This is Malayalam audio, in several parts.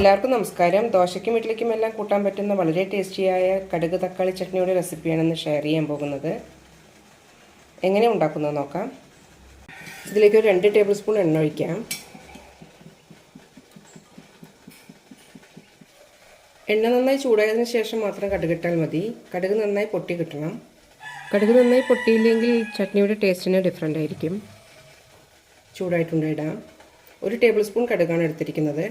എല്ലാവർക്കും നമസ്കാരം. ദോശയ്ക്കും ഇഡ്ഡലിക്കും എല്ലാം കൂട്ടാൻ പറ്റുന്ന വളരെ ടേസ്റ്റിയായ കടുക് തക്കാളി ചട്നിയുടെ റെസിപ്പിയാണ് ഇന്ന് ഷെയർ ചെയ്യാൻ പോകുന്നത്. എങ്ങനെ ഉണ്ടാക്കുന്നത് നോക്കാം. ഇതിലേക്ക് ഒരു 2 ടേബിൾ സ്പൂൺ എണ്ണ ഒഴിക്കാം. എണ്ണ നന്നായി ചൂടായതിനു ശേഷം മാത്രം കടുക് ഇട്ടാൽ മതി. കടുക് നന്നായി പൊട്ടി കിട്ടണം. കടുക് നന്നായി പൊട്ടിയില്ലെങ്കിൽ ചട്നിയുടെ ടേസ്റ്റിന് ഡിഫറൻ്റ് ആയിരിക്കും. ചൂടായിട്ടുണ്ട്, ഇടാം. 1 ടേബിൾ സ്പൂൺ കടുകാണ് എടുത്തിരിക്കുന്നത്.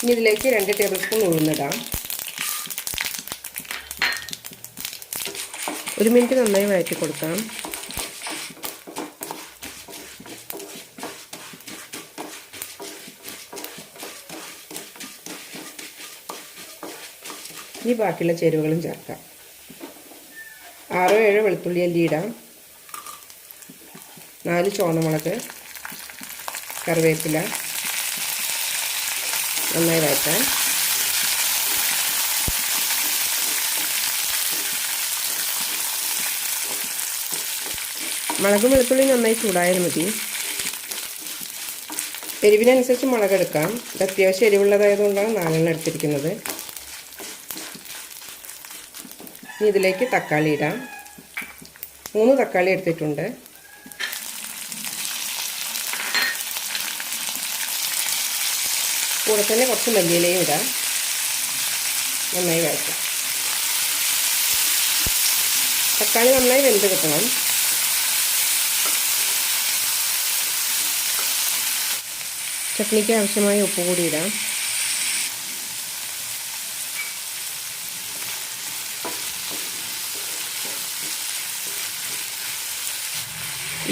ഇനി ഇതിലേക്ക് 2 ടേബിൾ സ്പൂൺ ഉഴുന്നിടാം. 1 മിനിറ്റ് നന്നായി വഴറ്റി കൊടുക്കാം. ഇനി ബാക്കിയുള്ള ചേരുവകളും ചേർക്കാം. 6-7 വെളുത്തുള്ളി അല്ലി ഇടാം. 4 ചുവന്നമുളക്, കറിവേപ്പില നന്നായി വഴറ്റാം. മുളകും വെളുത്തുള്ളി നന്നായി ചൂടായാൽ മതി. എരിവിനനുസരിച്ച് മുളക് എടുക്കാം. ഇത് അത്യാവശ്യം എരിവുള്ളതായതുകൊണ്ടാണ് 4 എടുത്തിരിക്കുന്നത്. ഇനി ഇതിലേക്ക് തക്കാളി ഇടാം. 3 തക്കാളി എടുത്തിട്ടുണ്ട്. കൂടെ തന്നെ കുറച്ച് മല്ലിയിലയും ഇടാം. നന്നായി വഴറ്റാം. തക്കാളി നന്നായി വെന്ത് കിട്ടണം. ചട്നിക്ക് ആവശ്യമായ ഉപ്പ് കൂടി ഇടാം.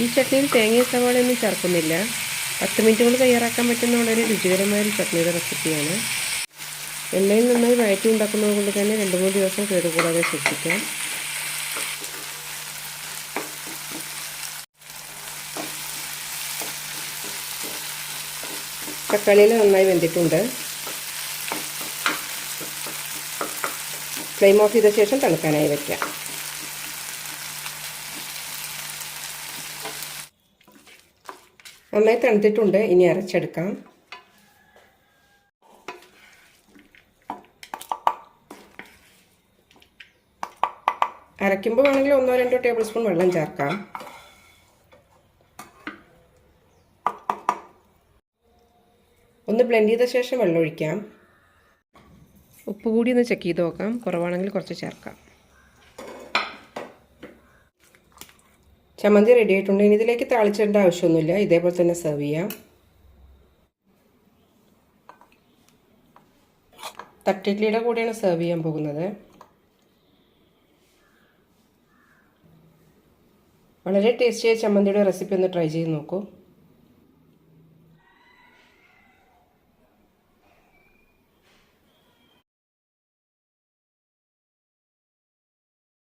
ഈ ചട്നിയിൽ തേങ്ങയും സവാളയൊന്നും ചേർക്കുന്നില്ല. 10 മിനിറ്റ് കൊണ്ട് തയ്യാറാക്കാൻ പറ്റുന്ന വളരെ രുചികരമായൊരു ചട്നിയുടെ റെസിപ്പിയാണ്. എണ്ണയിൽ നന്നായി വഴറ്റി ഉണ്ടാക്കുന്നത് കൊണ്ട് തന്നെ 2-3 ദിവസം കേടുകൂടാതെ സൂക്ഷിക്കാം. തക്കാളിയിൽ നന്നായി വെന്തിട്ടുണ്ട്. ഫ്ലെയിം ഓഫ് ചെയ്ത ശേഷം തണുക്കാനായി വയ്ക്കാം. നന്നായി തണുത്തിട്ടുണ്ട്. ഇനി അരച്ചെടുക്കാം. അരയ്ക്കുമ്പോൾ വേണമെങ്കിൽ 1-2 ടേബിൾ സ്പൂൺ വെള്ളം ചേർക്കാം. ഒന്ന് ബ്ലെൻഡ് ചെയ്ത ശേഷം വെള്ളം ഒഴിക്കാം. ഉപ്പ് കൂടി ഒന്ന് ചെക്ക് ചെയ്ത് നോക്കാം. കുറവാണെങ്കിൽ കുറച്ച് ചേർക്കാം. ചമ്മന്തി റെഡി ആയിട്ടുണ്ട്. ഇനി ഇതിലേക്ക് താളിച്ചിടേണ്ട ആവശ്യമൊന്നുമില്ല. ഇതേപോലെ തന്നെ സെർവ് ചെയ്യാം. തട്ടിഡ്ലിയുടെ കൂടെയാണ് സെർവ് ചെയ്യാൻ പോകുന്നത്. വളരെ ടേസ്റ്റിയായ ചമ്മന്തിയുടെ റെസിപ്പി ഒന്ന് ട്രൈ ചെയ്ത് നോക്കൂ.